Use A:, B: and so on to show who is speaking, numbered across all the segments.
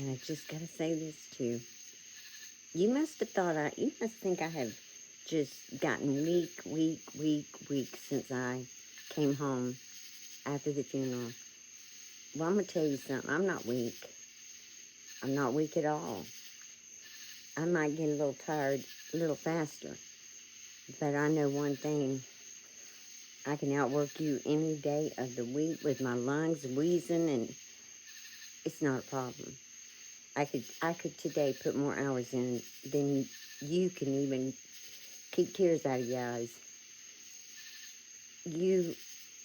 A: And I just got to say this too. You must think I have just gotten weak since I came home after the funeral. Well, I'm going to tell you something. I'm not weak. I'm not weak at all. I might get a little tired a little faster. But I know one thing. I can outwork you any day of the week with my lungs wheezing, and it's not a problem. I could today put more hours in than you can even keep tears out of your eyes. You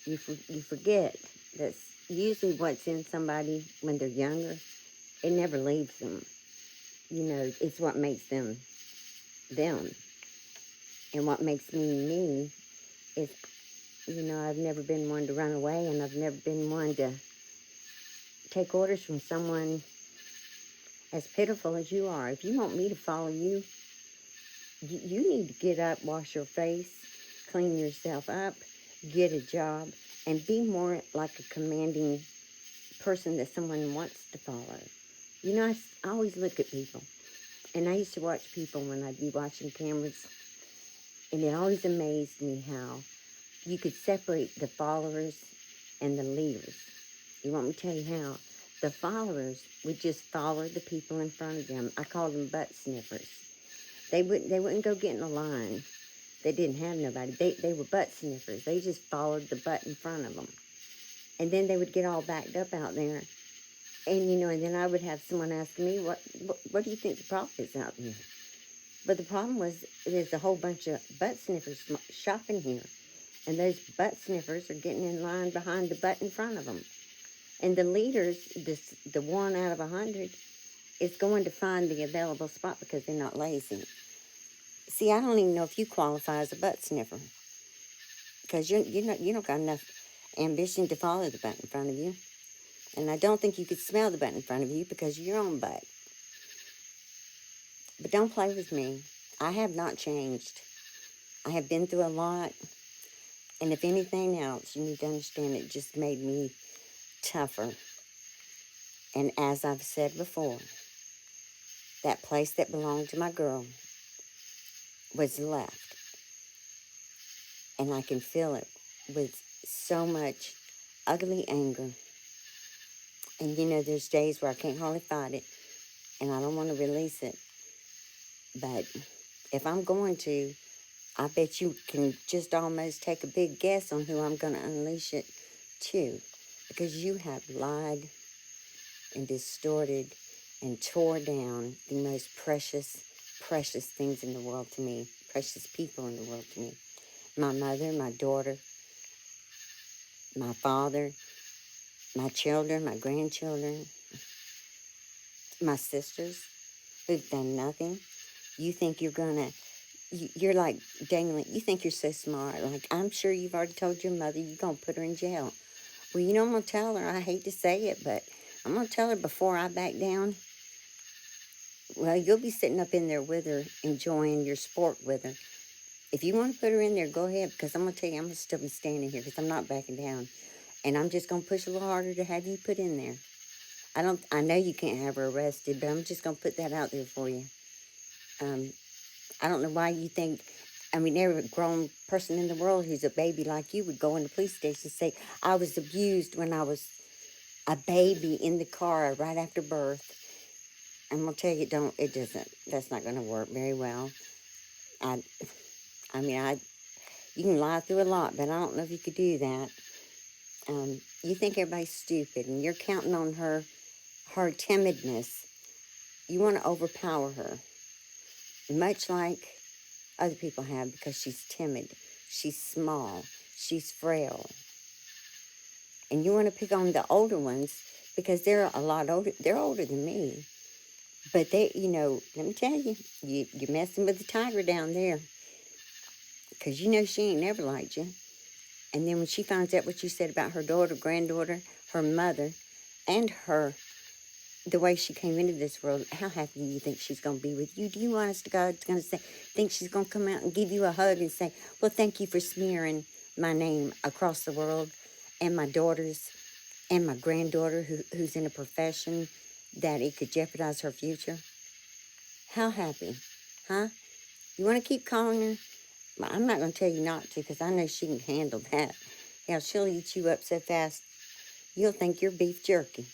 A: you forget that usually what's in somebody when they're younger, it never leaves them. You know, it's what makes them them. And what makes me me is, you know, I've never been one to run away, and I've never been one to take orders from someone as pitiful as you are. If you want me to follow you, you need to get up, wash your face, clean yourself up, get a job, and be more like a commanding person that someone wants to follow. You know, I always look at people, and I used to watch people when I'd be watching cameras, and it always amazed me how you could separate the followers and the leaders. You want me to tell you how? The followers would just follow the people in front of them. I called them butt sniffers. They wouldn't go get in a line. They didn't have nobody. They were butt sniffers. They just followed the butt in front of them. And then they would get all backed up out there. And, you know, and then I would have someone ask me, what do you think the problem is out there? But the problem was there's a whole bunch of butt sniffers shopping here. And those butt sniffers are getting in line behind the butt in front of them. And the leaders, the 1 out of 100, is going to find the available spot because they're not lazy. See, I don't even know if you qualify as a butt sniffer, because you don't got enough ambition to follow the butt in front of you. And I don't think you could smell the butt in front of you because of your own butt. But don't play with me. I have not changed. I have been through a lot. And if anything else, you need to understand it just made me tougher. And as I've said before, that place that belonged to my girl was left. And I can feel it with so much ugly anger. And you know, there's days where I can't hardly fight it, and I don't want to release it. But if I'm going to, I bet you can just almost take a big guess on who I'm going to unleash it to. Because you have lied and distorted and tore down the most precious, precious things in the world to me. Precious people in the world to me. My mother, my daughter, my father, my children, my grandchildren, my sisters who've done nothing. You think you're gonna, you're like dangling, you think you're so smart. Like, I'm sure you've already told your mother you're gonna put her in jail. Well, you know, I'm gonna tell her, I hate to say it, but I'm gonna tell her before I back down. Well, you'll be sitting up in there with her, enjoying your sport with her. If you want to put her in there, go ahead, because I'm gonna tell you, I'm gonna still be standing here because I'm not backing down. And I'm just gonna push a little harder to have you put in there. I know you can't have her arrested, but I'm just gonna put that out there for you. I don't know why you think, I mean, every grown person in the world who's a baby like you would go in the police station and say, I was abused when I was a baby in the car right after birth. I'm going to tell you, that's not going to work very well. I mean, you can lie through a lot, but I don't know if you could do that. You think everybody's stupid, and you're counting on her timidness. You want to overpower her, much like other people have, because she's timid, she's small, she's frail. And you want to pick on the older ones because they're a lot older. They're older than me. But they, you know, let me tell you, you're messing with the tiger down there. Because you know she ain't never liked you. And then when she finds out what you said about her daughter, granddaughter, her mother, and the way she came into this world, how happy do you think she's going to be with you? Do you honest to God going to think she's going to come out and give you a hug and say, well, thank you for smearing my name across the world, and my daughters, and my granddaughter who's in a profession that it could jeopardize her future? How happy? Huh? You want to keep calling her? Well, I'm not going to tell you not to, because I know she can handle that. Hell, she'll eat you up so fast, you'll think you're beef jerky.